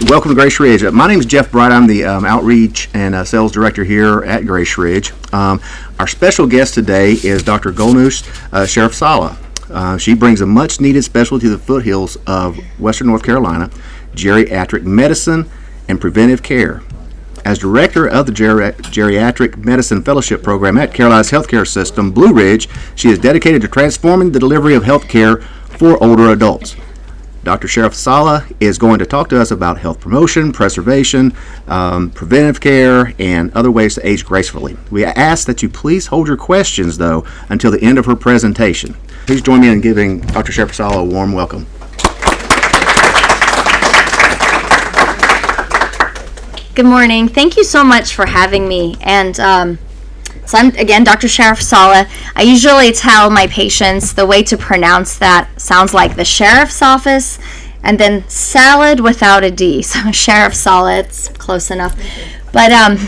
Welcome to Grace Ridge. My name is Jeff Bright. I'm the Outreach and Sales Director here at Grace Ridge. Our special guest today is Dr. Golnosh Sharafsaleh. She brings a much-needed specialty to the foothills of Western North Carolina, Geriatric Medicine and Preventative Care. As Director of the Geriatric Medicine Fellowship Program at Carolina's healthcare system, Blue Ridge, she is dedicated to transforming the delivery of healthcare for older adults. Dr. Sharafsaleh is going to talk to us about health promotion, preservation, preventive care, and other ways to age gracefully. We ask that you please hold your questions, though, until the end of her presentation. Please join me in giving Dr. Sharafsaleh a warm welcome. Good morning. Thank you so much for having me. And so I'm, again, Dr. Sharafsaleh. I usually tell my patients the way to pronounce that sounds like the sheriff's office and then salad without a D. So Sharafsaleh, it's close enough. But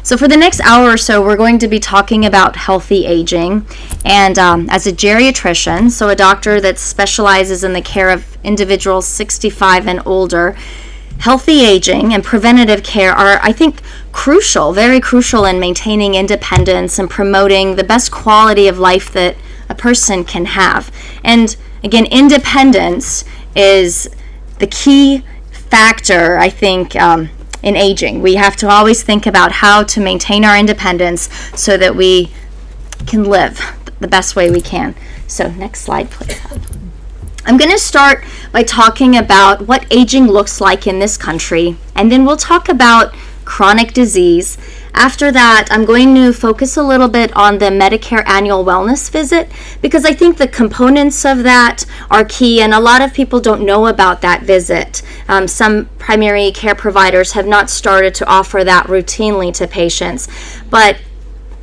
so for the next hour or so, we're going to be talking about healthy aging. And as a geriatrician, so a doctor that specializes in the care of individuals 65 and older, healthy aging and preventative care are, I think, crucial, very crucial in maintaining independence and promoting the best quality of life that a person can have. And again, independence is the key factor, I think, in aging. We have to always think about how to maintain our independence so that we can live the best way we can. So next slide, please. I'm going to start by talking about what aging looks like in this country, and then we'll talk about chronic disease. After that, I'm going to focus a little bit on the Medicare annual wellness visit, because I think the components of that are key, and a lot of people don't know about that visit. Some primary care providers have not started to offer that routinely to patients, but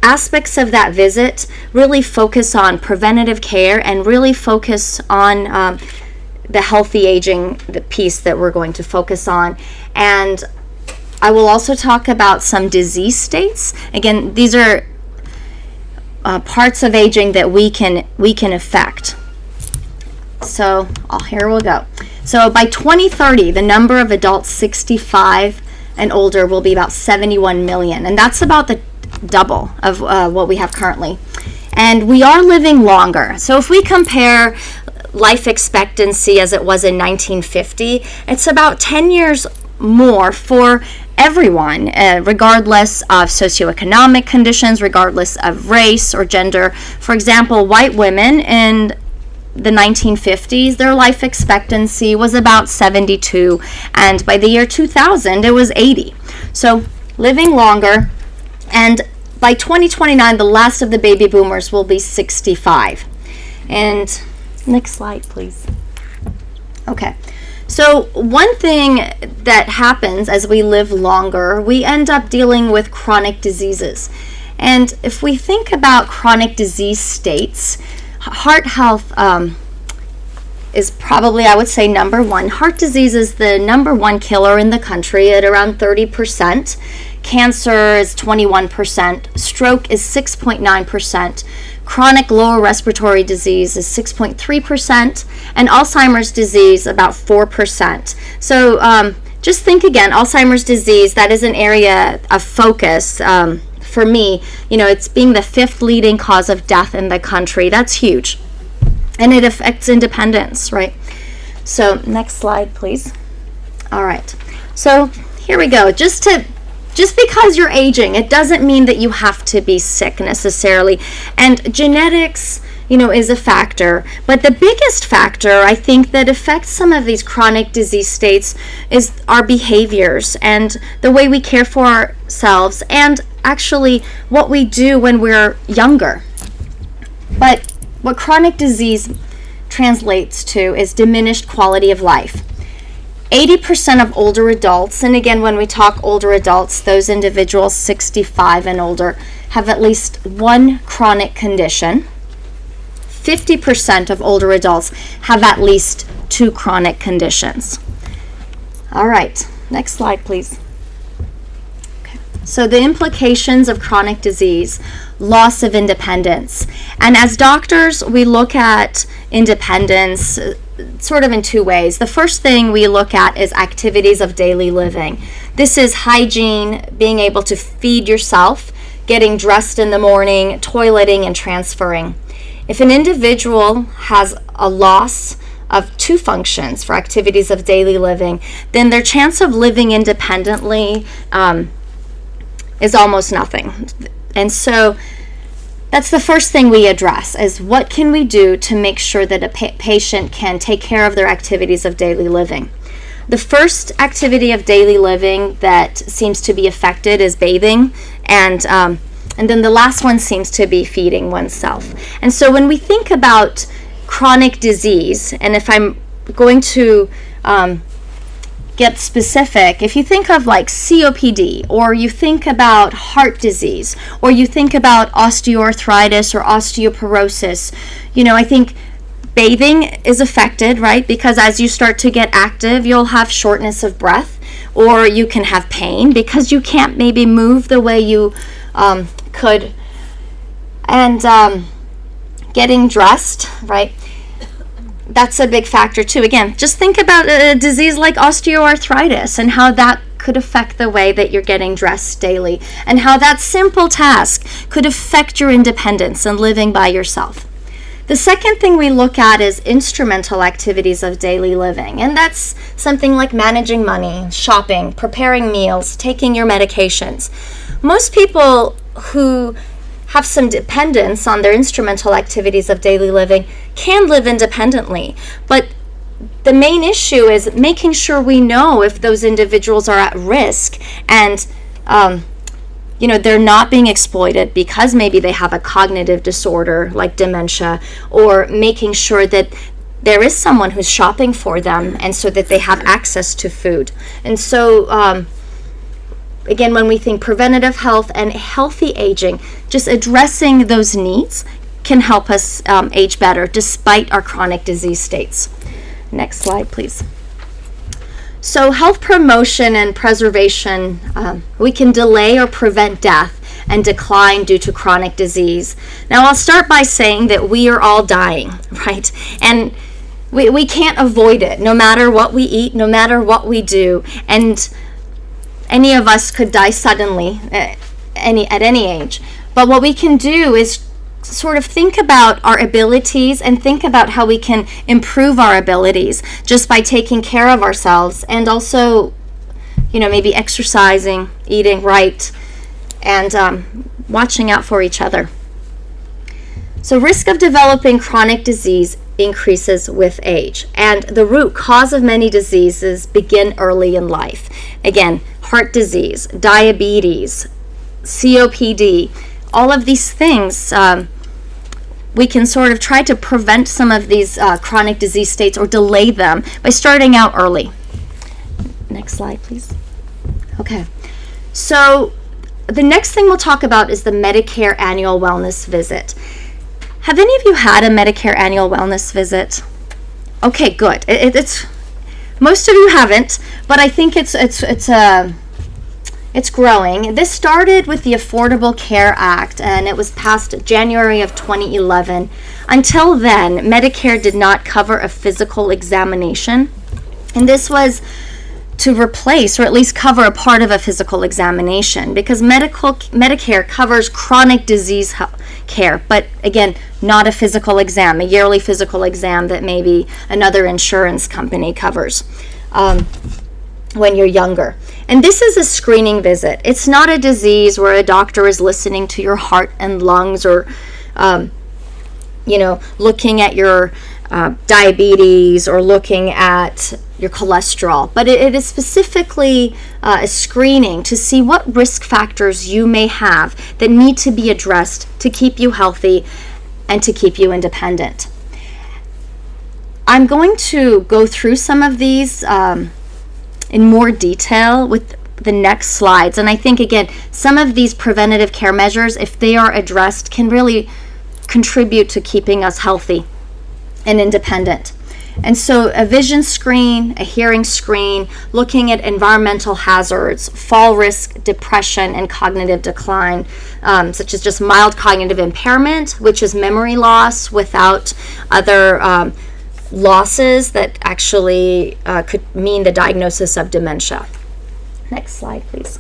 aspects of that visit really focus on preventative care and really focus on the healthy aging, the piece that we're going to focus on. And I will also talk about some disease states. Again, these are parts of aging that we can affect. So here we'll go. So by 2030, the number of adults 65 and older will be about 71 million, and that's about the double of what we have currently. And we are living longer. So if we compare life expectancy as it was in 1950, it's about 10 years more for everyone, regardless of socioeconomic conditions, regardless of race or gender. For example, white women in the 1950s, their life expectancy was about 72, and by the year 2000, it was 80. So living longer. And by 2029, the last of the baby boomers will be 65. And next slide, please. Okay. So one thing that happens as we live longer, we end up dealing with chronic diseases. And if we think about chronic disease states, heart health is probably, I would say, number one. Heart disease is the number one killer in the country at around 30%. Cancer is 21%, stroke is 6.9%, chronic lower respiratory disease is 6.3%, and Alzheimer's disease about 4%. So just think again, Alzheimer's disease, that is an area of focus for me. You know, it's being the 5th leading cause of death in the country. That's huge. And it affects independence, right? So next slide, please. All right. So here we go. Just because you're aging, it doesn't mean that you have to be sick necessarily. And genetics, is a factor. But the biggest factor, I think, that affects some of these chronic disease states is our behaviors and the way we care for ourselves and actually what we do when we're younger. But what chronic disease translates to is diminished quality of life. 80% of older adults, and again, when we talk older adults, those individuals 65 and older, have at least one chronic condition. 50% of older adults have at least 2 chronic conditions. All right, next slide, please. Okay. So the implications of chronic disease, loss of independence. And as doctors, we look at independence sort of in two ways. The first thing we look at is activities of daily living. This is hygiene, being able to feed yourself, getting dressed in the morning, toileting, and transferring. If an individual has a loss of two functions for activities of daily living, then their chance of living independently is almost nothing. And so that's the first thing we address, is what can we do to make sure that a patient can take care of their activities of daily living. The first activity of daily living that seems to be affected is bathing, and then the last one seems to be feeding oneself. And so when we think about chronic disease, and if I'm going to get specific, if you think of like COPD, or you think about heart disease, or you think about osteoarthritis or osteoporosis, I think bathing is affected, right? Because as you start to get active, you'll have shortness of breath, or you can have pain because you can't maybe move the way you could. And getting dressed, right? That's a big factor too. Again, just think about a disease like osteoarthritis and how that could affect the way that you're getting dressed daily, and how that simple task could affect your independence and living by yourself. The second thing we look at is instrumental activities of daily living, and that's something like managing money, shopping, preparing meals, taking your medications. Most people who have some dependence on their instrumental activities of daily living can live independently, but the main issue is making sure we know if those individuals are at risk and they're not being exploited because maybe they have a cognitive disorder like dementia, or making sure that there is someone who's shopping for them and so that they have access to food. And so again, when we think preventative health and healthy aging, just addressing those needs can help us age better despite our chronic disease states. Next slide, please. So health promotion and preservation, we can delay or prevent death and decline due to chronic disease. Now, I'll start by saying that we are all dying, right? And we can't avoid it, no matter what we eat, no matter what we do. And any of us could die suddenly at any age. But what we can do is sort of think about our abilities and think about how we can improve our abilities just by taking care of ourselves, and also, maybe exercising, eating right, and watching out for each other. So risk of developing chronic disease increases with age, and the root cause of many diseases begin early in life. Again, heart disease, diabetes, COPD, all of these things, we can sort of try to prevent some of these chronic disease states or delay them by starting out early. Next slide, please. Okay, so the next thing we'll talk about is the Medicare annual wellness visit. Have any of you had a Medicare annual wellness visit? Okay, good. It's most of you haven't, but I think it's growing. This started with the Affordable Care Act, and it was passed January of 2011. Until then, Medicare did not cover a physical examination, and this was to replace or at least cover a part of a physical examination, because Medicare covers chronic disease care, but again, not a physical exam, a yearly physical exam that maybe another insurance company covers when you're younger. And this is a screening visit. It's not a disease where a doctor is listening to your heart and lungs, or looking at your diabetes or looking at your cholesterol, but it is specifically a screening to see what risk factors you may have that need to be addressed to keep you healthy and to keep you independent. I'm going to go through some of these in more detail with the next slides, and I think again some of these preventative care measures, if they are addressed, can really contribute to keeping us healthy and independent. And so a vision screen, a hearing screen, looking at environmental hazards, fall risk, depression, and cognitive decline, such as just mild cognitive impairment, which is memory loss without other losses that actually could mean the diagnosis of dementia. Next slide, please.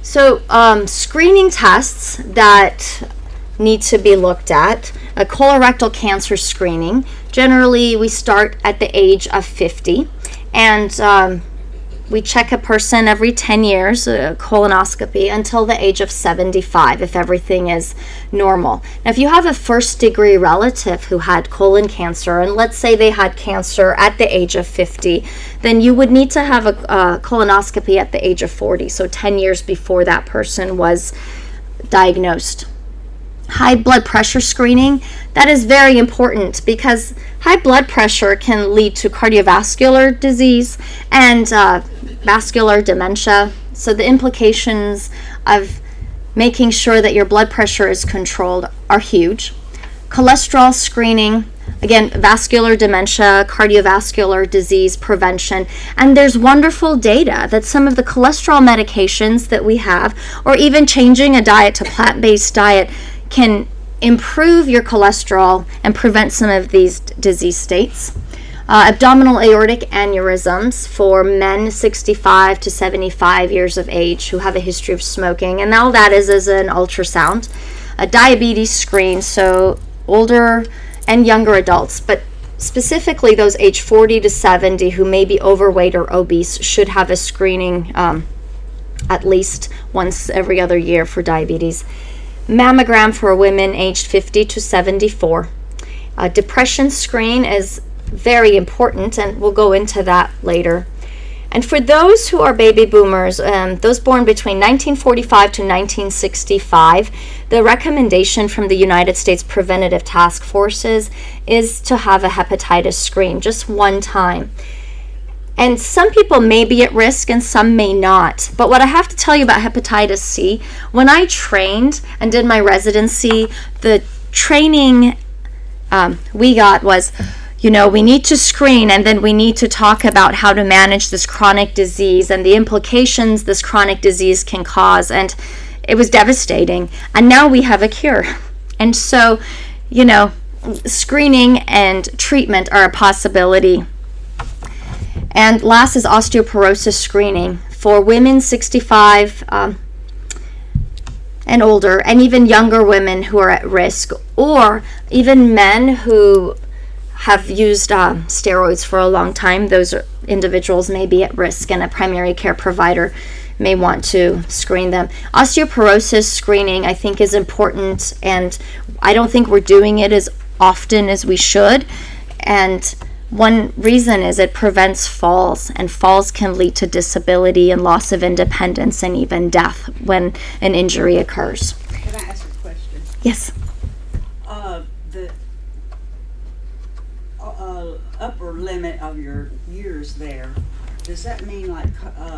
So screening tests that need to be looked at, a colorectal cancer screening. Generally, we start at the age of 50, and we check a person every 10 years, a colonoscopy, until the age of 75 if everything is normal. Now, if you have a first-degree relative who had colon cancer, and let's say they had cancer at the age of 50, then you would need to have a colonoscopy at the age of 40, so 10 years before that person was diagnosed. High blood pressure screening, that is very important because high blood pressure can lead to cardiovascular disease and vascular dementia. So the implications of making sure that your blood pressure is controlled are huge. Cholesterol screening, again, vascular dementia, cardiovascular disease prevention, and there's wonderful data that some of the cholesterol medications that we have, or even changing a diet to plant-based diet, can improve your cholesterol and prevent some of these disease states. Abdominal aortic aneurysms for men 65 to 75 years of age who have a history of smoking, and all that is an ultrasound. A diabetes screen, so older and younger adults, but specifically those age 40 to 70 who may be overweight or obese should have a screening at least once every other year for diabetes. Mammogram for women aged 50 to 74. Depression screen is very important, and we'll go into that later. And for those who are baby boomers, those born between 1945 to 1965, the recommendation from the United States Preventative Task Forces is to have a hepatitis screen just one time. And some people may be at risk and some may not. But what I have to tell you about hepatitis C, when I trained and did my residency, the training we got was, we need to screen, and then we need to talk about how to manage this chronic disease and the implications this chronic disease can cause. And it was devastating. And now we have a cure. And so, screening and treatment are a possibility. And last is osteoporosis screening for women 65 and older, and even younger women who are at risk, or even men who have used steroids for a long time. Those individuals may be at risk, and a primary care provider may want to screen them. Osteoporosis screening, I think, is important, and I don't think we're doing it as often as we should. And one reason is it prevents falls, and falls can lead to disability and loss of independence and even death when an injury occurs. Can I ask a question? Yes. The upper limit of your years there, does that mean like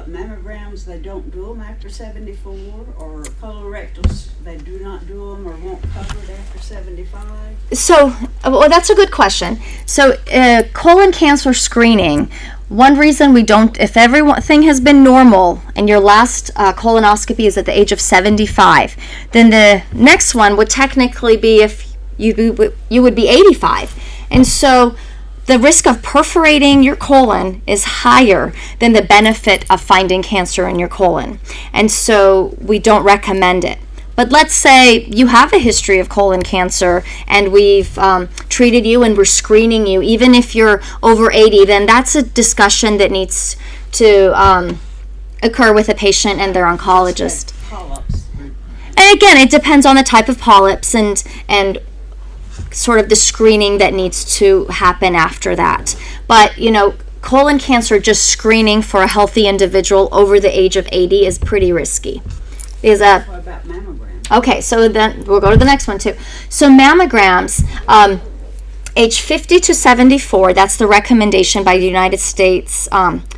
mammograms, they don't do them after 74, or colorectals, they do not do them or won't cover it after 75? So, well, that's a good question. So, colon cancer screening, one reason we don't, if everything has been normal and your last colonoscopy is at the age of 75, then the next one would technically be if you would be 85. And so the risk of perforating your colon is higher than the benefit of finding cancer in your colon. And so we don't recommend it. But let's say you have a history of colon cancer and we've treated you and we're screening you, even if you're over 80, then that's a discussion that needs to occur with a patient and their oncologist. Polyps. And again, it depends on the type of polyps and sort of the screening that needs to happen after that. But, colon cancer, just screening for a healthy individual over the age of 80 is pretty risky. What about mammograms? Okay, so then we'll go to the next one too. So mammograms, age 50 to 74, that's the recommendation by the United States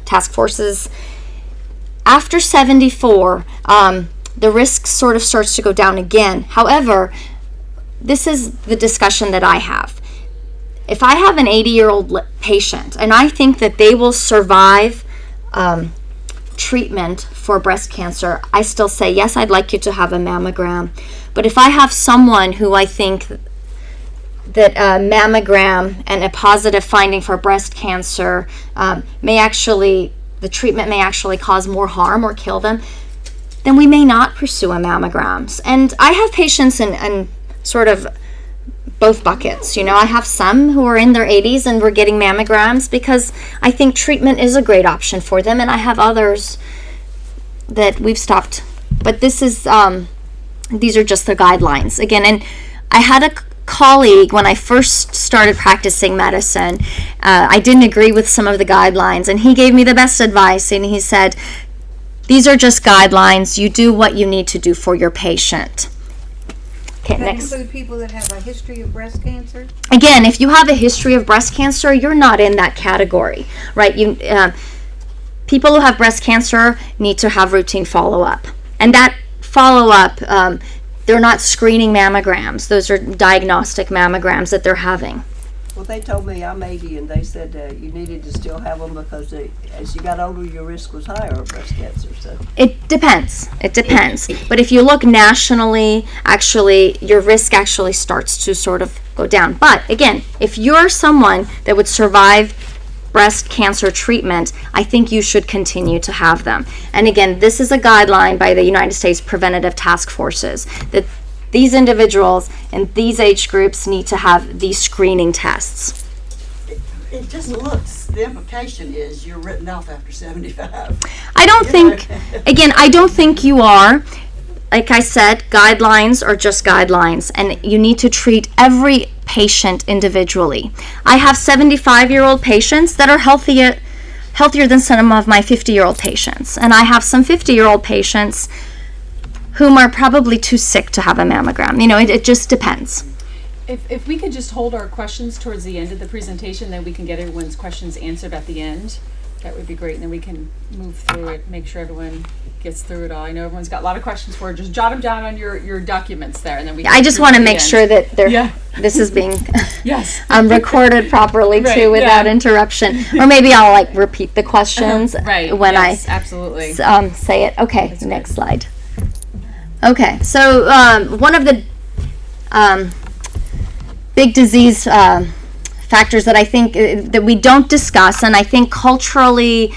task forces. After 74, the risk sort of starts to go down again. However, this is the discussion that I have. If I have an 80-year-old patient and I think that they will survive treatment for breast cancer, I still say, yes, I'd like you to have a mammogram. But if I have someone who I think that a mammogram and a positive finding for breast cancer the treatment may actually cause more harm or kill them, then we may not pursue a mammograms. And I have patients in sort of both buckets. I have some who are in their 80s and we're getting mammograms because I think treatment is a great option for them, and I have others that we've stopped. But this is these are just the guidelines again. And I had a colleague when I first started practicing medicine. I didn't agree with some of the guidelines, and he gave me the best advice, and he said, these are just guidelines. You do what you need to do for your patient. Okay, Does that next. include people that have a history of breast cancer? Again, if you have a history of breast cancer, you're not in that category, right? People who have breast cancer need to have routine follow-up. And that follow-up, they're not screening mammograms. Those are diagnostic mammograms that they're having. Well, they told me I'm 80, and they said you needed to still have them because as you got older, your risk was higher of breast cancer. So It depends. But if you look nationally, actually, your risk actually starts to sort of go down. But again, if you're someone that would survive breast cancer treatment, I think you should continue to have them. And again, this is a guideline by the United States Preventative Task Forces that these individuals and these age groups need to have these screening tests. It just looks, the implication is you're written off after 75. I don't think you are. Like I said, guidelines are just guidelines, and you need to treat every patient individually. I have 75-year-old patients that are healthier than some of my 50-year-old patients, and I have some 50-year-old patients whom are probably too sick to have a mammogram. It just depends. If we could just hold our questions towards the end of the presentation, then we can get everyone's questions answered at the end. That would be great, and then we can move through it, make sure everyone gets through it all. I know everyone's got a lot of questions for it. Just jot them down on your documents there, and then we can I just want to make sure that this is being yes recorded properly Right, too without yeah. interruption. Or maybe I'll repeat the questions right when yes, I absolutely say it. Okay, That's next good. slide. Okay, so one of the big disease factors that I think that we don't discuss, and I think culturally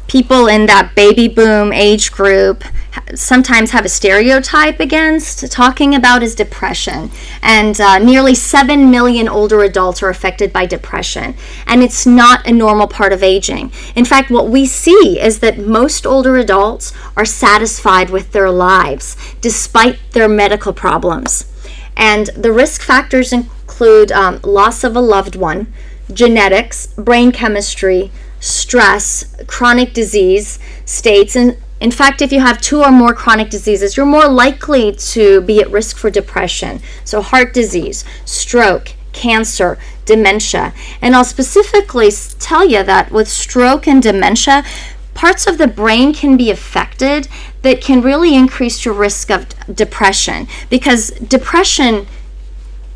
people in that baby boom age group sometimes have a stereotype against talking about is depression. And nearly 7 million older adults are affected by depression. And it's not a normal part of aging. In fact, what we see is that most older adults are satisfied with their lives despite their medical problems. And the risk factors include loss of a loved one, genetics, brain chemistry, stress, chronic disease states. And in fact, if you have 2 or more chronic diseases, you're more likely to be at risk for depression. So heart disease, stroke, cancer, dementia. And I'll specifically tell you that with stroke and dementia, parts of the brain can be affected that can really increase your risk of depression, because depression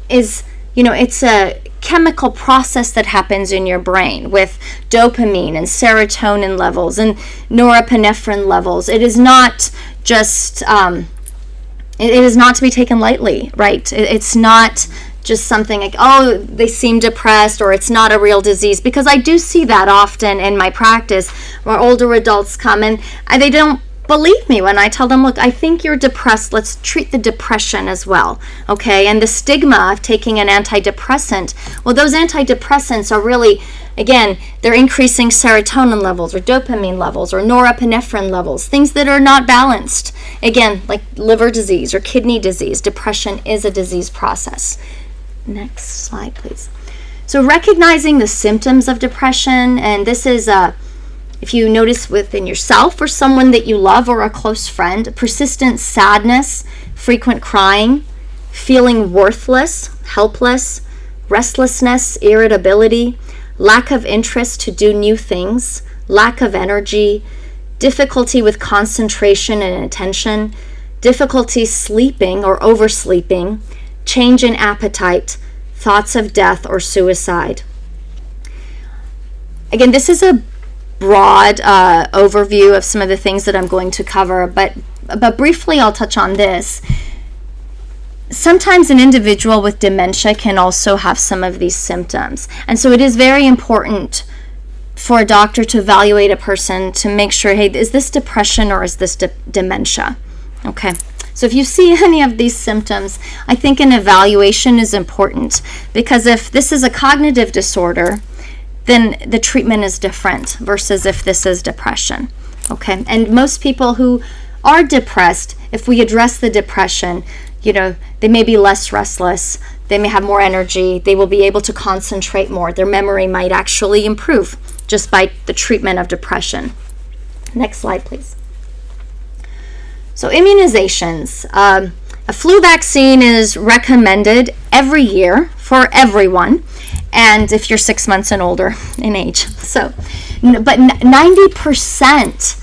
is, it's a chemical process that happens in your brain with dopamine and serotonin levels and norepinephrine levels. It is not just, it is not to be taken lightly, right? It's not just something like, oh, they seem depressed, or it's not a real disease, because I do see that often in my practice where older adults come and they don't believe me when I tell them, look, I think you're depressed. Let's treat the depression as well, okay? And the stigma of taking an antidepressant, well, those antidepressants are really, again, they're increasing serotonin levels or dopamine levels or norepinephrine levels, things that are not balanced. Again, like liver disease or kidney disease. Depression is a disease process. Next slide, please. So recognizing the symptoms of depression, and this is if you notice within yourself or someone that you love or a close friend, persistent sadness, frequent crying, feeling worthless, helpless, restlessness, irritability, lack of interest to do new things, lack of energy, difficulty with concentration and attention, difficulty sleeping or oversleeping, change in appetite, thoughts of death or suicide. Again, this is a broad overview of some of the things that I'm going to cover, but briefly I'll touch on this. sometimes an individual with dementia can also have some of these symptoms. And so it is very important for a doctor to evaluate a person to make sure, hey, is this depression or is this dementia? Okay. So if you see any of these symptoms, I think an evaluation is important, because if this is a cognitive disorder, then the treatment is different versus if this is depression. Okay. And most people who are depressed, if we address the depression, they may be less restless, they may have more energy, they will be able to concentrate more, their memory might actually improve just by the treatment of depression. Next slide, please. So immunizations. A flu vaccine is recommended every year for everyone, and if you're 6 months and older in age. So, but 90%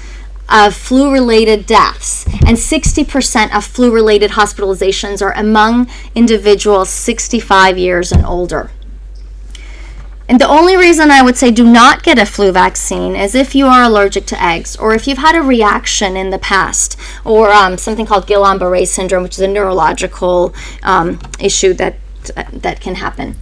of flu-related deaths and 60% of flu-related hospitalizations are among individuals 65 years and older. And the only reason I would say do not get a flu vaccine is if you are allergic to eggs, or if you've had a reaction in the past, or something called Guillain-Barré syndrome, which is a neurological issue that can happen.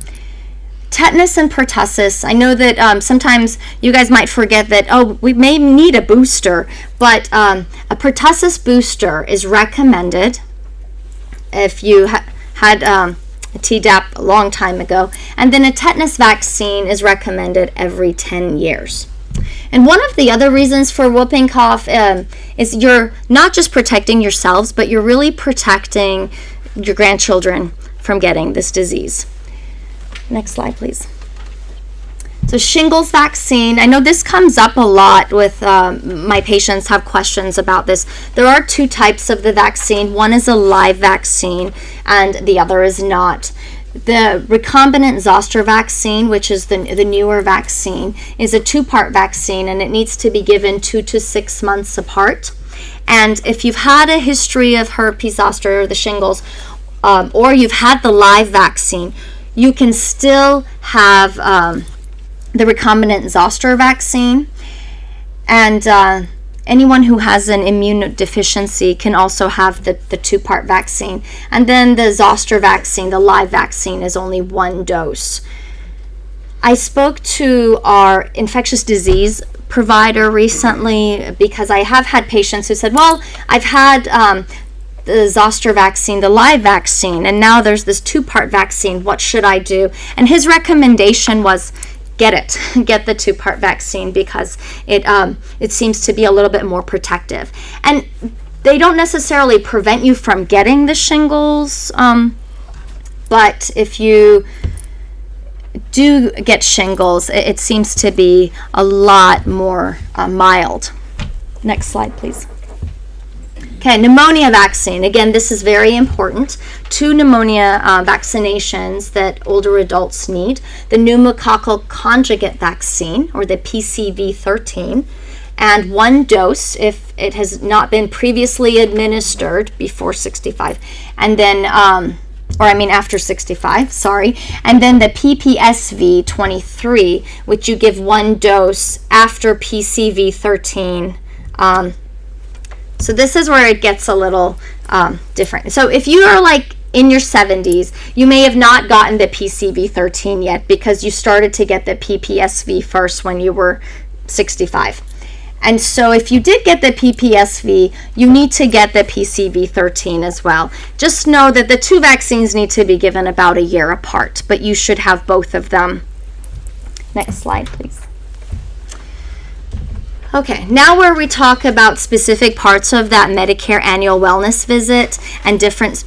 Tetanus and pertussis, I know that sometimes you guys might forget that, we may need a booster, but a pertussis booster is recommended if you had a Tdap a long time ago, and then a tetanus vaccine is recommended every 10 years. And one of the other reasons for whooping cough is you're not just protecting yourselves, but you're really protecting your grandchildren from getting this disease. Next slide, please. So shingles vaccine, I know this comes up a lot with my patients have questions about this. There are two types of the vaccine. One is a live vaccine and the other is not. The recombinant zoster vaccine, which is the newer vaccine, is a 2-part vaccine, and it needs to be given 2 to 6 months apart. And if you've had a history of herpes zoster or the shingles, or you've had the live vaccine, you can still have the recombinant zoster vaccine, and anyone who has an immune deficiency can also have the 2-part vaccine. And then the zoster vaccine, the live vaccine, is only 1 dose. I spoke to our infectious disease provider recently because I have had patients who said, well, I've had the zoster vaccine, the live vaccine, and now there's this 2-part vaccine. What should I do? And his recommendation was, get the 2-part vaccine, because it seems to be a little bit more protective. And they don't necessarily prevent you from getting the shingles, but if you do get shingles, it seems to be a lot more mild. Next slide, please. Okay, pneumonia vaccine. Again, this is very important. 2 pneumonia vaccinations that older adults need. The pneumococcal conjugate vaccine, or the PCV13, and 1 dose if it has not been previously administered before 65. And then, after 65, sorry. And then the PPSV23, which you give 1 dose after PCV13. So this is where it gets a little different. So if you are like in your 70s, you may have not gotten the PCV13 yet because you started to get the PPSV first when you were 65. And so if you did get the PPSV, you need to get the PCV13 as well. Just know that the 2 vaccines need to be given about a year apart, but you should have both of them. Next slide, please. Okay, now where we talk about specific parts of that Medicare annual wellness visit and different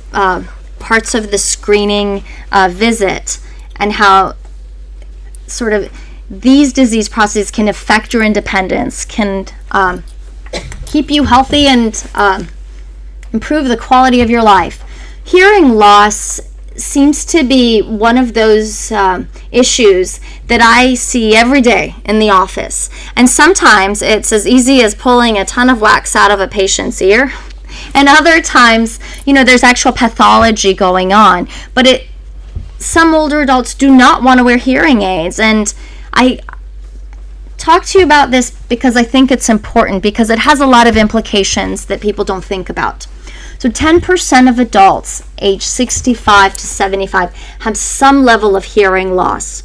parts of the screening visit, and how sort of these disease processes can affect your independence, can keep you healthy and improve the quality of your life. Hearing loss seems to be one of those issues that I see every day in the office. And sometimes it's as easy as pulling a ton of wax out of a patient's ear. And other times, there's actual pathology going on. But some older adults do not want to wear hearing aids. And I talk to you about this because I think it's important, because it has a lot of implications that people don't think about. So 10% of adults age 65 to 75 have some level of hearing loss.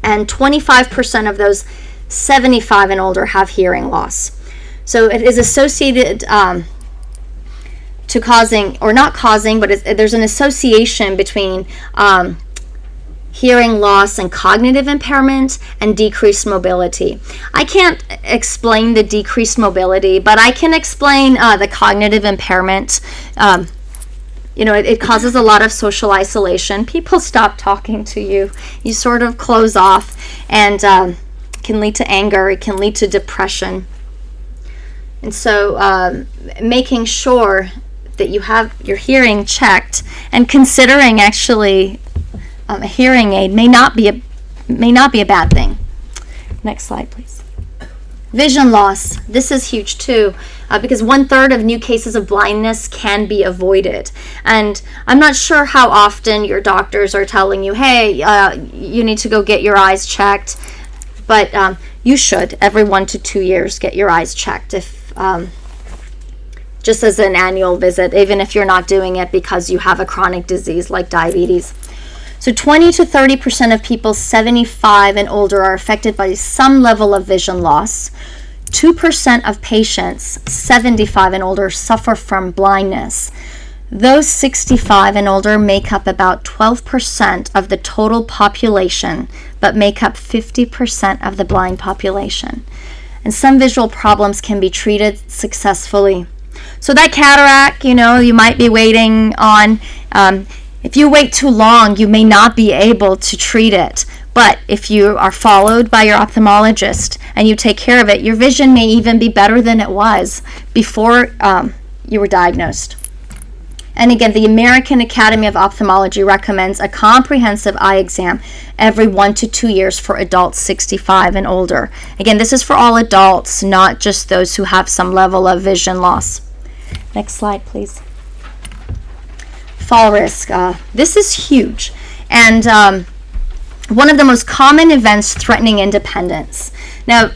And 25% of those 75 and older have hearing loss. So it is associated to causing, or not causing, but there's an association between hearing loss and cognitive impairment and decreased mobility. I can't explain the decreased mobility, but I can explain the cognitive impairment. It causes a lot of social isolation. People stop talking to you. You sort of close off, and can lead to anger. It can lead to depression. And so making sure that you have your hearing checked and considering actually a hearing aid may not be a bad thing. Next slide, please. Vision loss. This is huge too, because 1/3 of new cases of blindness can be avoided. And I'm not sure how often your doctors are telling you, hey, you need to go get your eyes checked, but you should every 1 to 2 years get your eyes checked, if just as an annual visit, even if you're not doing it because you have a chronic disease like diabetes. So 20 to 30% of people 75 and older are affected by some level of vision loss. 2% of patients 75 and older suffer from blindness. Those 65 and older make up about 12% of the total population, but make up 50% of the blind population. And some visual problems can be treated successfully. So that cataract, you might be waiting on, if you wait too long, you may not be able to treat it. But if you are followed by your ophthalmologist and you take care of it, your vision may even be better than it was before you were diagnosed. And again, the American Academy of Ophthalmology recommends a comprehensive eye exam every 1 to 2 years for adults 65 and older. Again, this is for all adults, not just those who have some level of vision loss. Next slide, please. Fall risk. This is huge. And one of the most common events threatening independence. Now,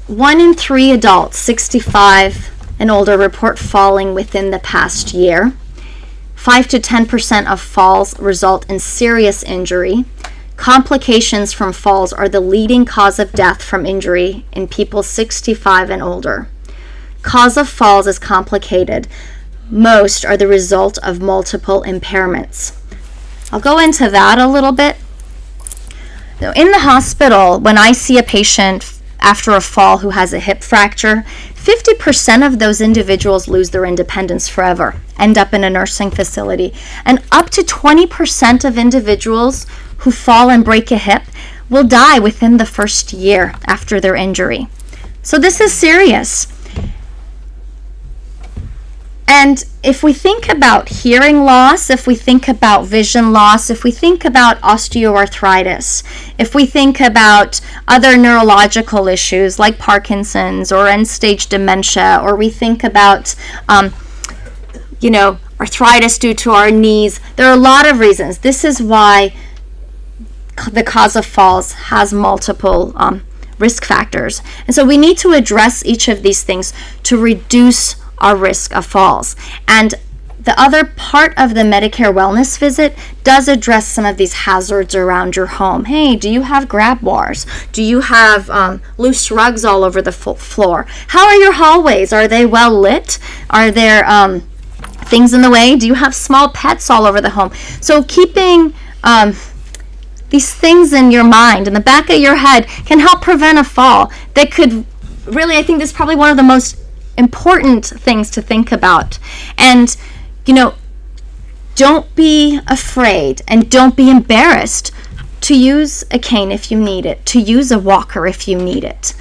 1 in 3 adults 65 and older report falling within the past year. 5 to 10% of falls result in serious injury. Complications from falls are the leading cause of death from injury in people 65 and older. Cause of falls is complicated. Most are the result of multiple impairments. I'll go into that a little bit. Now, in the hospital, when I see a patient after a fall who has a hip fracture, 50% of those individuals lose their independence forever, end up in a nursing facility. And up to 20% of individuals who fall and break a hip will die within the first year after their injury. So this is serious. And if we think about hearing loss, if we think about vision loss, if we think about osteoarthritis, if we think about other neurological issues like Parkinson's or end-stage dementia, or we think about, arthritis due to our knees, there are a lot of reasons. This is why the cause of falls has multiple risk factors. And so we need to address each of these things to reduce our risk of falls. And the other part of the Medicare wellness visit does address some of these hazards around your home. Hey, do you have grab bars? Do you have loose rugs all over the floor? How are your hallways? Are they well lit? Are there things in the way? Do you have small pets all over the home? So keeping these things in your mind, in the back of your head, can help prevent a fall. That could really, I think this is probably one of the most important things to think about. And don't be afraid and don't be embarrassed to use a cane if you need it, to use a walker if you need it.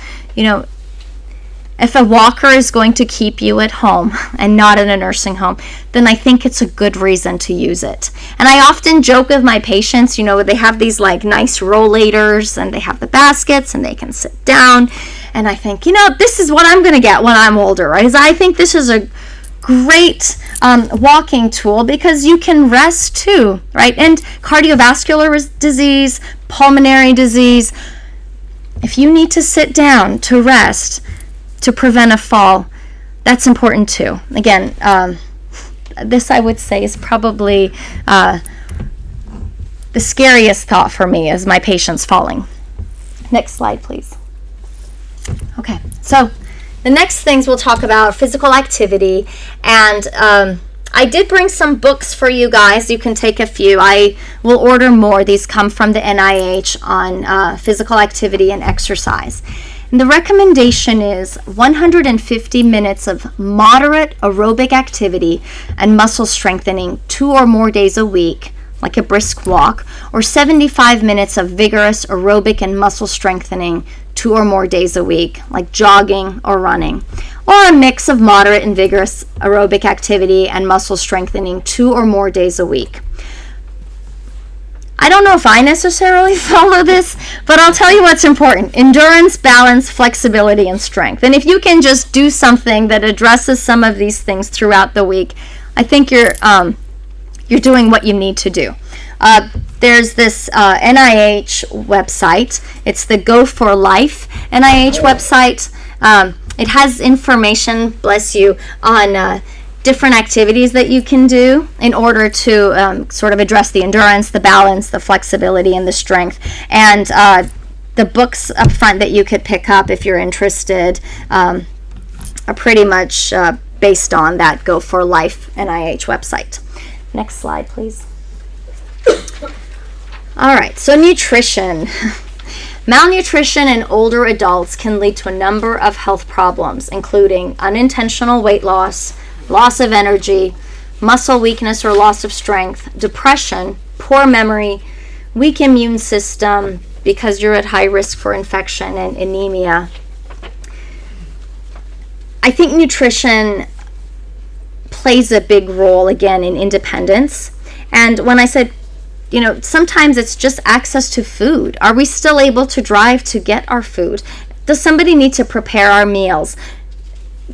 If a walker is going to keep you at home and not in a nursing home, then I think it's a good reason to use it. And I often joke with my patients, they have these nice rollators and they have the baskets and they can sit down. And I think, this is what I'm going to get when I'm older, right? I think this is a great walking tool because you can rest too, right? And cardiovascular disease, pulmonary disease, if you need to sit down to rest to prevent a fall, that's important too. Again, this I would say is probably the scariest thought for me is my patients falling. Next slide, please. Okay, so the next things we'll talk about are physical activity, and I did bring some books for you guys. You can take a few. I will order more. These come from the NIH on physical activity and exercise. And the recommendation is 150 minutes of moderate aerobic activity and muscle strengthening 2 or more days a week, like a brisk walk, or 75 minutes of vigorous aerobic and muscle strengthening 2 or more days a week, like jogging or running, or a mix of moderate and vigorous aerobic activity and muscle strengthening 2 or more days a week. I don't know if I necessarily follow this, but I'll tell you what's important: endurance, balance, flexibility, and strength. And if you can just do something that addresses some of these things throughout the week, I think you're doing what you need to do. There's this NIH website. It's the Go for Life NIH website. It has information, bless you, on different activities that you can do in order to sort of address the endurance, the balance, the flexibility, and the strength. And the books up front that you could pick up if you're interested are pretty much based on that Go for Life NIH website. Next slide, please. All right, so nutrition. Malnutrition in older adults can lead to a number of health problems, including unintentional weight loss, loss of energy, muscle weakness or loss of strength, depression, poor memory, weak immune system because you're at high risk for infection, and anemia. I think nutrition plays a big role, again, in independence. And when I said, sometimes it's just access to food. Are we still able to drive to get our food? Does somebody need to prepare our meals?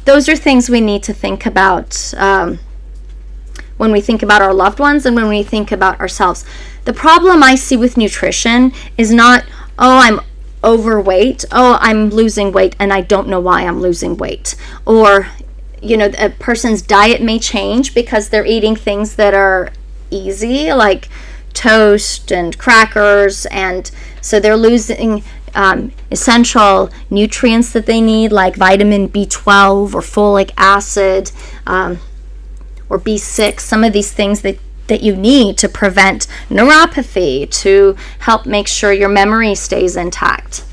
Those are things we need to think about when we think about our loved ones and when we think about ourselves. The problem I see with nutrition is not, I'm overweight, I'm losing weight and I don't know why I'm losing weight. Or, a person's diet may change because they're eating things that are easy, like toast and crackers, and so they're losing essential nutrients that they need, like vitamin B12 or folic acid or B6, some of these things that you need to prevent neuropathy, to help make sure your memory stays intact.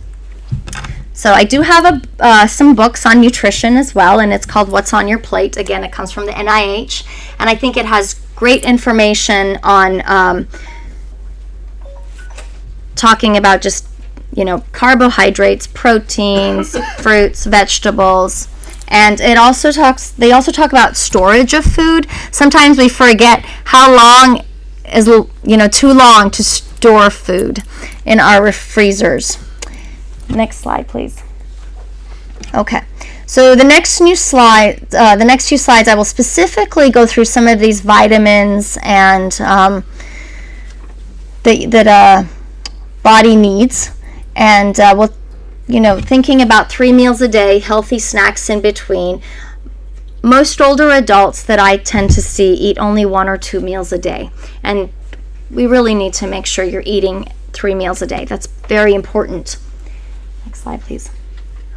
So I do have some books on nutrition as well, and it's called What's on Your Plate. Again, it comes from the NIH, and I think it has great information on talking about just, carbohydrates, proteins, fruits, vegetables. And they also talk about storage of food. Sometimes we forget how long is, too long to store food in our freezers. Next slide, please. Okay. So the next few slides, I will specifically go through some of these vitamins and that body needs, and we'll, thinking about 3 meals a day, healthy snacks in between. Most older adults that I tend to see eat only 1 or 2 meals a day, and we really need to make sure you're eating 3 meals a day. That's very important. Next slide, please.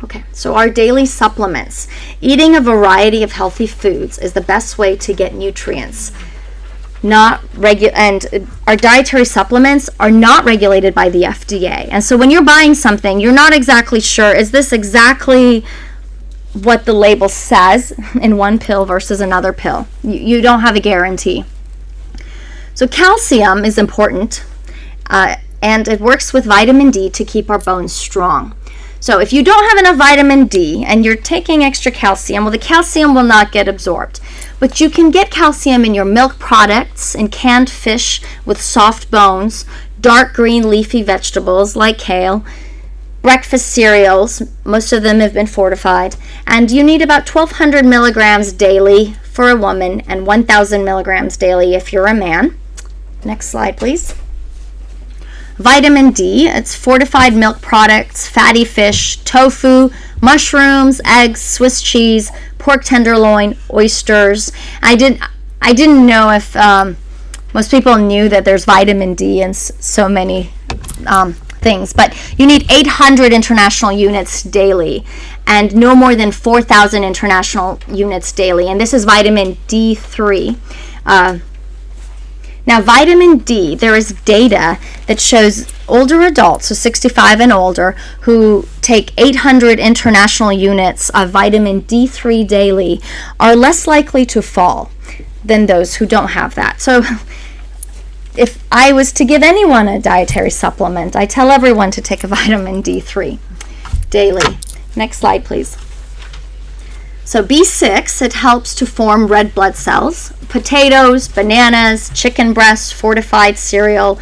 Okay, so our daily supplements. Eating a variety of healthy foods is the best way to get nutrients. And our dietary supplements are not regulated by the FDA. And so when you're buying something, you're not exactly sure, is this exactly what the label says in one pill versus another pill? You don't have a guarantee. So calcium is important, and it works with vitamin D to keep our bones strong. So if you don't have enough vitamin D and you're taking extra calcium, well, the calcium will not get absorbed. But you can get calcium in your milk products, in canned fish with soft bones, dark green leafy vegetables like kale, breakfast cereals, most of them have been fortified, and you need about 1,200 milligrams daily for a woman and 1,000 milligrams daily if you're a man. Next slide, please. Vitamin D, it's fortified milk products, fatty fish, tofu, mushrooms, eggs, Swiss cheese, pork tenderloin, oysters. I I didn't know if most people knew that there's vitamin D in so many things, but you need 800 international units daily and no more than 4,000 international units daily, and this is vitamin D3. Now, vitamin D, there is data that shows older adults, so 65 and older, who take 800 international units of vitamin D3 daily are less likely to fall than those who don't have that. So if I was to give anyone a dietary supplement, I tell everyone to take a vitamin D3 daily. Next slide, please. So B6, it helps to form red blood cells. Potatoes, bananas, chicken breast, fortified cereal.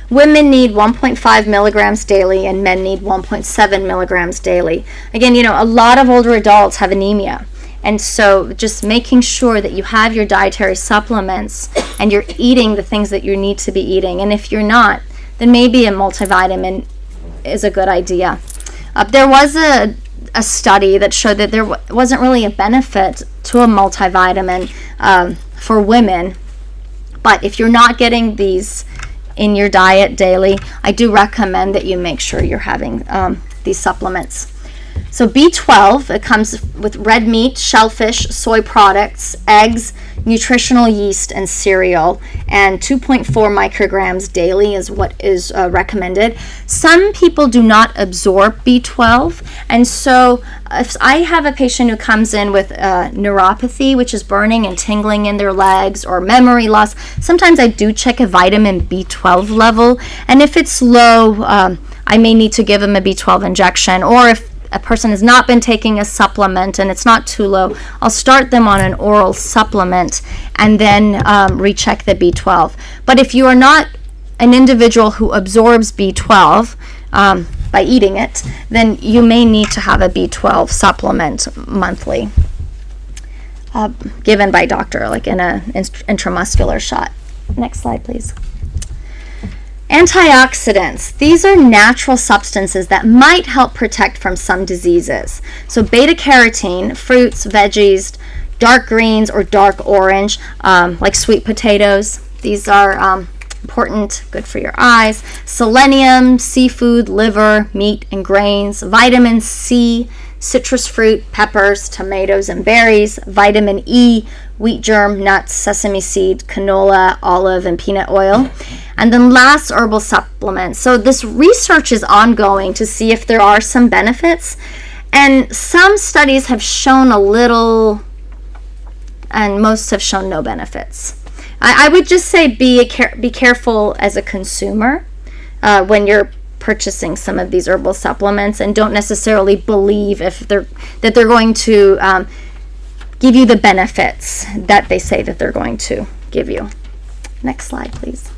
Women need 1.5 milligrams daily and men need 1.7 milligrams daily. Again, a lot of older adults have anemia. And so just making sure that you have your dietary supplements and you're eating the things that you need to be eating. And if you're not, then maybe a multivitamin is a good idea. There was a study that showed that there wasn't really a benefit to a multivitamin for women. But if you're not getting these in your diet daily, I do recommend that you make sure you're having these supplements. So B12, it comes with red meat, shellfish, soy products, eggs, nutritional yeast, and cereal. And 2.4 micrograms daily is what is recommended. Some people do not absorb B12. And so if I have a patient who comes in with neuropathy, which is burning and tingling in their legs, or memory loss, sometimes I do check a vitamin B12 level. And if it's low, I may need to give them a B12 injection. Or if a person has not been taking a supplement and it's not too low, I'll start them on an oral supplement and then recheck the B12. But if you are not an individual who absorbs B12 by eating it, then you may need to have a B12 supplement monthly given by doctor, like in an intramuscular shot. Next slide, please. Antioxidants. These are natural substances that might help protect from some diseases. So beta carotene, fruits, veggies, dark greens or dark orange, like sweet potatoes. These are important, good for your eyes. Selenium, seafood, liver, meat, and grains. Vitamin C, citrus fruit, peppers, tomatoes, and berries. Vitamin E, wheat germ, nuts, sesame seed, canola, olive, and peanut oil. And then last, herbal supplements. So this research is ongoing to see if there are some benefits. And some studies have shown a little, and most have shown no benefits. I would just say be careful as a consumer when you're purchasing some of these herbal supplements, and don't necessarily believe that they're going to give you the benefits that they say that they're going to give you. Next slide, please.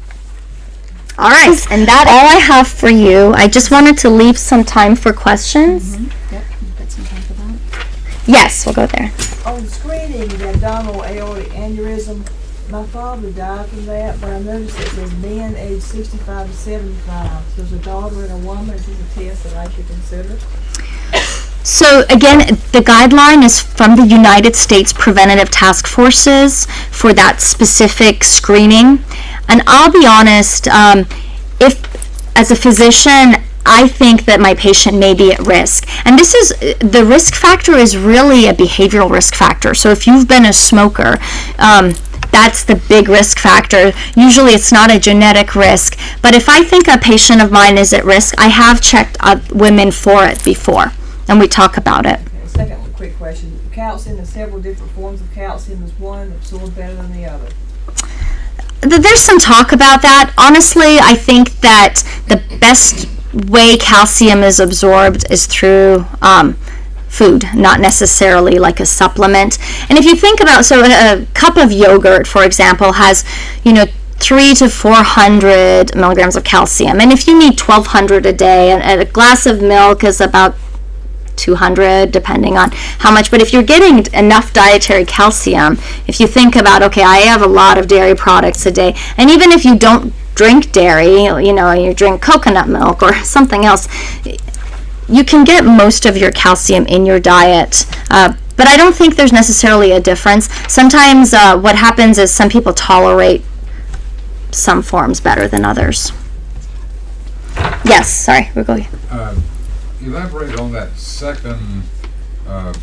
All right, and that's all I have for you. I just wanted to leave some time for questions. Mm-hmm. Yep, we've got some time for that. Yes, we'll go there. On screening the abdominal aortic aneurysm, my father died from that, but I noticed it says men aged 65 to 75. So there's a daughter and a woman. Is this a test that I should consider? So again, the guideline is from the United States Preventative Task Forces for that specific screening. And I'll be honest, if as a physician, I think that my patient may be at risk. And this is, the risk factor is really a behavioral risk factor. So if you've been a smoker, that's the big risk factor. Usually it's not a genetic risk. But if I think a patient of mine is at risk, I have checked women for it before. And we talk about it. Okay, second quick question. Calcium, there's several different forms of calcium. Is one absorbed better than the other? There's some talk about that. Honestly, I think that the best way calcium is absorbed is through food, not necessarily like a supplement. And if you think about, so a cup of yogurt, for example, has, 300 to 400 milligrams of calcium. And if you need 1,200 a day, and a glass of milk is about 200, depending on how much. But if you're getting enough dietary calcium, if you think about, okay, I have a lot of dairy products a day, and even if you don't drink dairy, you drink coconut milk or something else, you can get most of your calcium in your diet But I don't think there's necessarily a difference. Sometimes what happens is some people tolerate some forms better than others. Yes, sorry, we're going. Elaborate on that second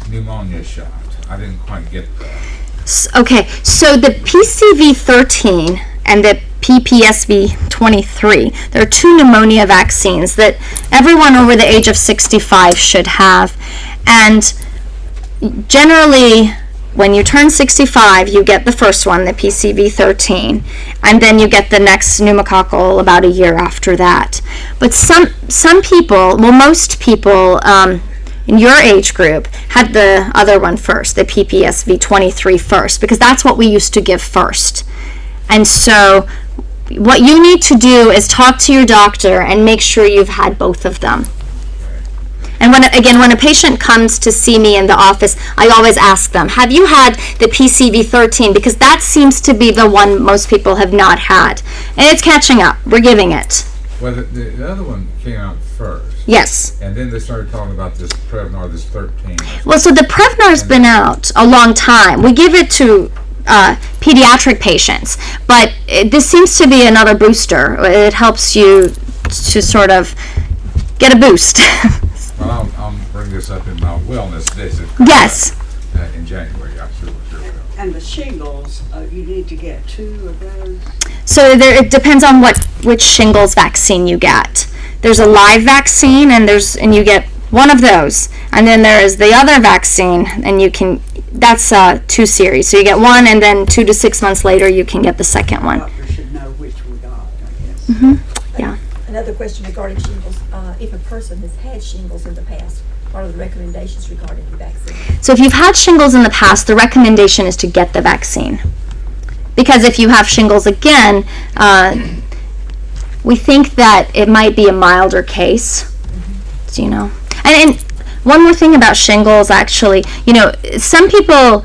pneumonia shot. I didn't quite get that. Okay, so the PCV13 and the PPSV23, there are two pneumonia vaccines that everyone over the age of 65 should have. And generally, when you turn 65, you get the first one, the PCV13, and then you get the next pneumococcal about a year after that. But some people, well, most people in your age group had the other one first, the PPSV23 first, because that's what we used to give first. And so what you need to do is talk to your doctor and make sure you've had both of them. And when a patient comes to see me in the office, I always ask them, have you had the PCV13? Because that seems to be the one most people have not had. And it's catching up. We're giving it. Well, the other one came out first. Yes. And then they started talking about this Prevnar, this 13. Well, so the Prevnar's been out a long time. We give it to pediatric patients, but this seems to be another booster. It helps you to sort of get a boost. Well, I'll bring this up in my wellness visit. Yes. In January, I'm sure will. And the shingles, you need to get 2 of those. So it depends on which shingles vaccine you get. There's a live vaccine, and you get one of those, and then there is the other vaccine, and that's 2 series. So you get one, and then 2 to 6 months later, you can get the second one. Doctor should know which we got, I guess. Mm-hmm. Yeah. Another question regarding shingles. If a person has had shingles in the past, what are the recommendations regarding the vaccine? So if you've had shingles in the past, the recommendation is to get the vaccine. Because if you have shingles again, we think that it might be a milder case. You know. And one more thing about shingles, actually, some people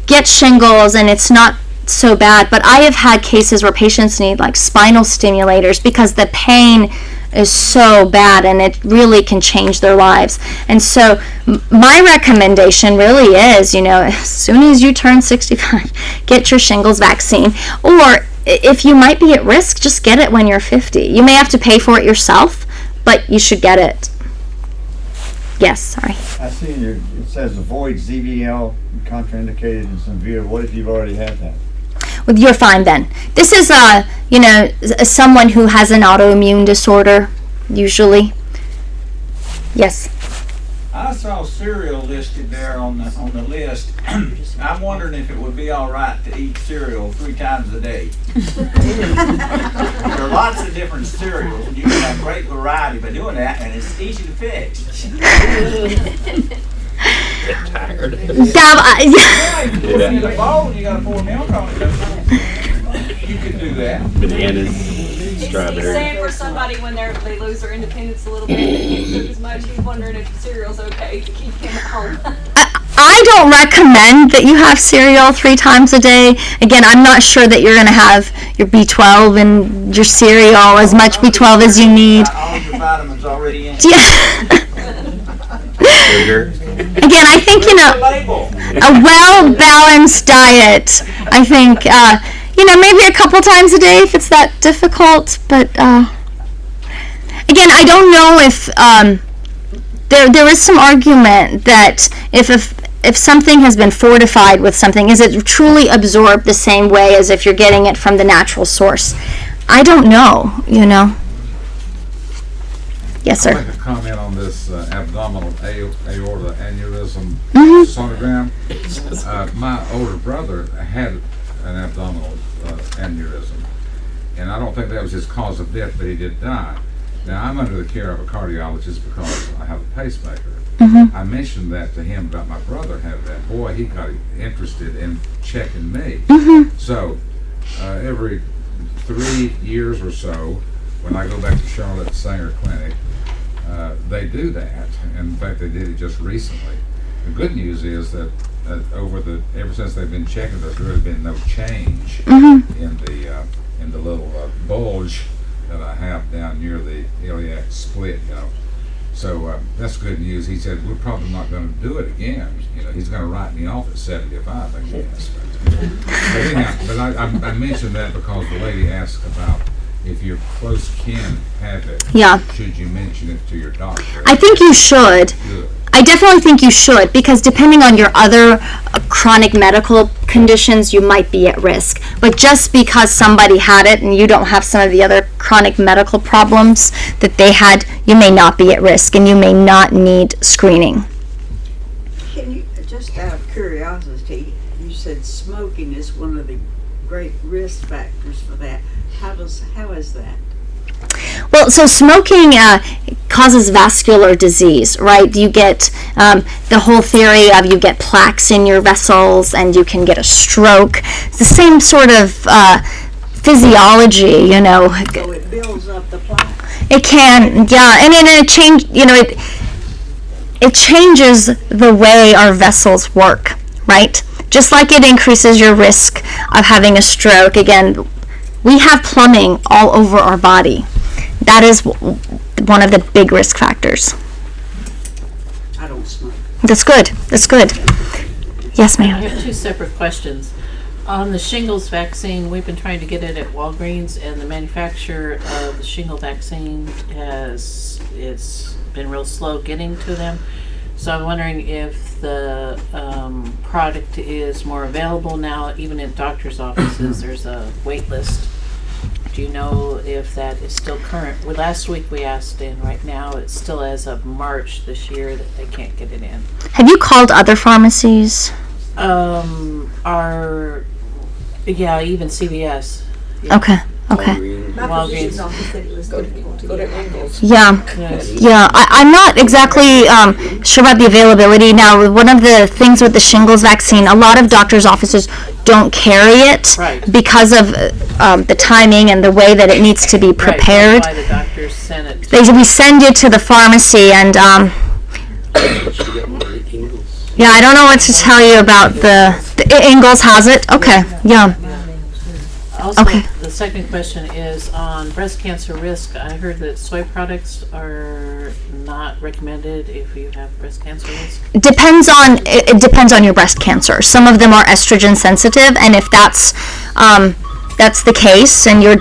get shingles and it's not so bad, but I have had cases where patients need like spinal stimulators because the pain is so bad and it really can change their lives. And so my recommendation really is, as soon as you turn 65, get your shingles vaccine. Or if you might be at risk, just get it when you're 50. You may have to pay for it yourself, but you should get it. Yes, sorry. I see it says avoid ZVL, contraindicated in severe. What if you've already had that? Well, you're fine then. This is, someone who has an autoimmune disorder, usually. Yes. I saw cereal listed there on the list. I'm wondering if it would be all right to eat cereal 3 times a day. There are lots of different cereals, and you can have great variety by doing that, and it's easy to fix. Get tired. You put it in a bowl and you gotta pour milk on it. You can do that. Bananas, He's strawberries. saying for somebody when they lose their independence a little bit, they can't cook as much. He's wondering if cereal's okay to keep him at home. I don't recommend that you have cereal 3 times a day. Again, I'm not sure that you're going to have your B12 and your cereal, as much B12 as you need. All your vitamins already in. Sugar. Again, I think, a well-balanced diet, I think, maybe a couple times a day if it's that difficult. But, again, I don't know if, there is some argument that if something has been fortified with something, is it truly absorbed the same way as if you're getting it from the natural source? I don't know, Yes, sir. I'd like to comment on this abdominal aorta aneurysm sonogram. My older brother had an abdominal aneurysm, and I don't think that was his cause of death, but he did die. Now, I'm under the care of a cardiologist because I have a pacemaker. I mentioned that to him about my brother having that. Boy, he got interested in checking me. So, every 3 years or so, when I go back to Charlotte Sanger Clinic, they do that. In fact, they did it just recently. The good news is that ever since they've been checking, there's really been no change in the little bulge that I have down near the iliac split. So that's good news. He said, we're probably not going to do it again. You know, he's going to write me off at 75, I guess. But anyhow, but I mentioned that because the lady asked about if your close kin have it. Yeah. Should you mention it to your doctor? I think you should. Good. I definitely think you should, because depending on your other chronic medical conditions, you might be at risk. But just because somebody had it and you don't have some of the other chronic medical problems that they had, you may not be at risk and you may not need screening. Can you, just out of curiosity, you said smoking is one of the great risk factors for that. How is that? Well, so smoking causes vascular disease, right? You get the whole theory of you get plaques in your vessels and you can get a stroke. It's the same sort of physiology, you know. So it builds up the plaques. It can, yeah, and it change, you know, it changes the way our vessels work, right? Just like it increases your risk of having a stroke. Again, we have plumbing all over our body. That is one of the big risk factors. I don't smoke. That's good. That's good. Yes, I ma'am. have two separate questions. On the shingles vaccine, we've been trying to get it at Walgreens, and the manufacturer of the shingle vaccine it's been real slow getting to them. So I'm wondering if the product is more available now, even in doctor's offices. There's a wait list. Do you know if that is still current? Well, last week we asked, and right now it's still as of March this year that they can't get it in. Have you called other pharmacies? Even CVS. Okay. Okay. My physician's office said it was difficult to get Ingles. Yeah. Yeah. I'm not exactly sure about the availability. Now, one of the things with the shingles vaccine, a lot of doctors' offices don't carry it because of the timing and the way that it needs to be prepared. Right, that's why the doctors sent it. We send it to the pharmacy, and yeah, I don't know what to tell you about the Ingalls has it. Okay. Yeah. Also, Okay. the second question is on breast cancer risk. I heard that soy products are not recommended if you have breast cancer risk. It depends on your breast cancer. Some of them are estrogen sensitive, and if that's the case, and your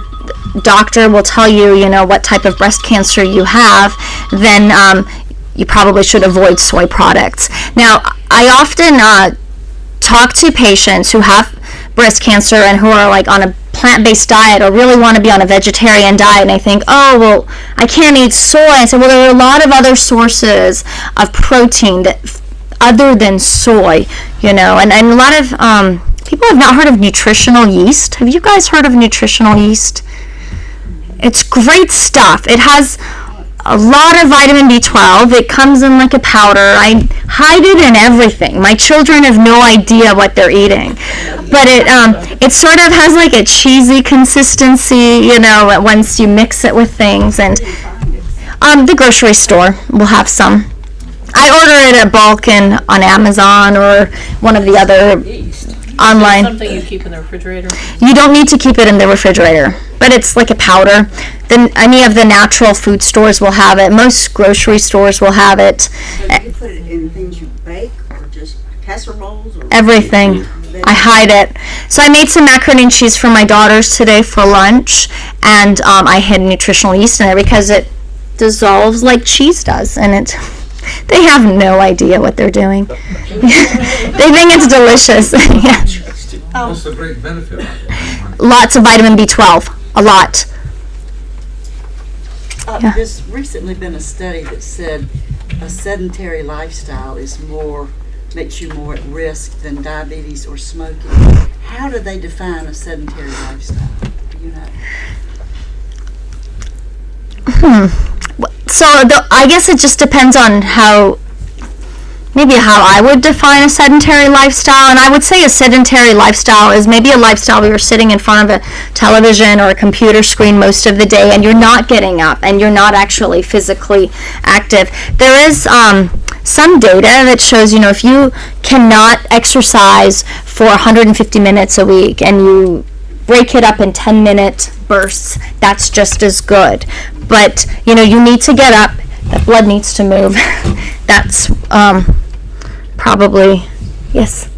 doctor will tell you, you know, what type of breast cancer you have, then you probably should avoid soy products. Now, I often talk to patients who have breast cancer and who are like on a plant-based diet or really want to be on a vegetarian diet, and I think, oh, well, I can't eat soy. I said, well, there are a lot of other sources of protein that other than soy, you know, and a lot of people have not heard of nutritional yeast. Have you guys heard of nutritional yeast? It's great stuff. It has a lot of vitamin B12. It comes in like a powder. I hide it in everything. My children have no idea what they're eating. But it sort of has like a cheesy consistency, you know, once you mix it with things. And the grocery store will have some. I order it at bulk and on Amazon or one of the other online. Something you keep in the refrigerator? You don't need to keep it in the refrigerator, but it's like a powder. Then any of the natural food stores will have it. Most grocery stores will have it. So do you put it in things you bake or just casseroles? Or Everything. I hide it. So I made some macaroni and cheese for my daughters today for lunch, and I hid nutritional yeast in it because it dissolves like cheese does, and they have no idea what they're doing. They think it's delicious. Yeah. What's the great benefit of it? Lots of vitamin B12. A lot. Yeah. There's recently been a study that said a sedentary lifestyle makes you more at risk than diabetes or smoking. How do they define a sedentary lifestyle? Do you know? So I guess it just depends on how I would define a sedentary lifestyle. And I would say a sedentary lifestyle is maybe a lifestyle where you're sitting in front of a television or a computer screen most of the day and you're not getting up and you're not actually physically active. There is some data that shows, you know, if you cannot exercise for 150 minutes a week and you break it up in 10-minute bursts, that's just as good. But, you know, you need to get up, that blood needs to move. That's probably, yes.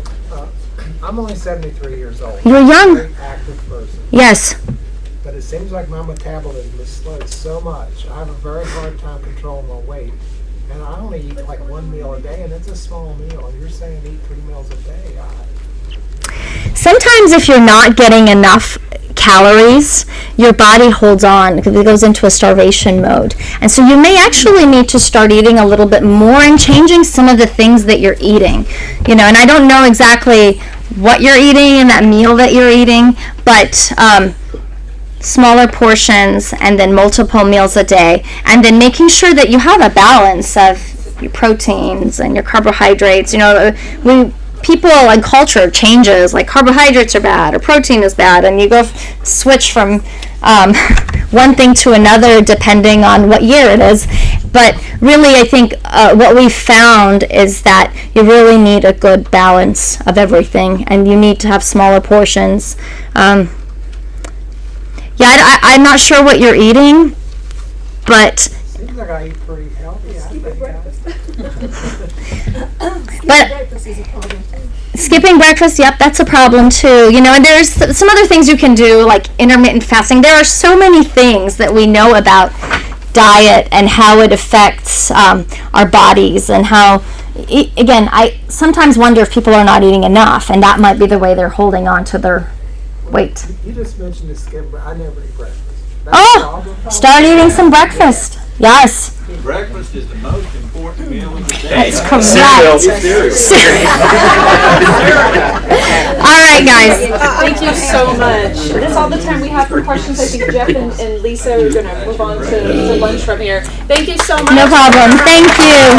I'm only 73 years old. You're young. Very active person. Yes. But it seems like my metabolism is slowed so much. I have a very hard time controlling my weight. And I only eat like one meal a day, and it's a small meal. And you're saying eat 3 meals a day. Sometimes if you're not getting enough calories, your body holds on because it goes into a starvation mode. And so you may actually need to start eating a little bit more and changing some of the things that you're eating. And I don't know exactly what you're eating in that meal that you're eating, but smaller portions and then multiple meals a day, and then making sure that you have a balance of your proteins and your carbohydrates. People and culture changes, like carbohydrates are bad or protein is bad, and you go switch from one thing to another depending on what year it is. But really, I think what we've found is that you really need a good balance of everything, and you need to have smaller portions. I'm not sure what you're eating, but Seems like I eat pretty healthy. Breakfast is a problem too. skipping breakfast, yep, that's a problem too. And there's some other things you can do, like intermittent fasting. There are so many things that we know about diet and how it affects our bodies, and how, again, I sometimes wonder if people are not eating enough, and that might be the way they're holding on to their weight. You just mentioned the skip. I never eat breakfast. Start eating some breakfast. Yes. Breakfast is the most important meal of the day. That's correct. All right, guys. Thank you so much. That's all the time we have for questions. I think Jeff and Lisa are going to move on to lunch from here. Thank you so much. No problem. Thank you.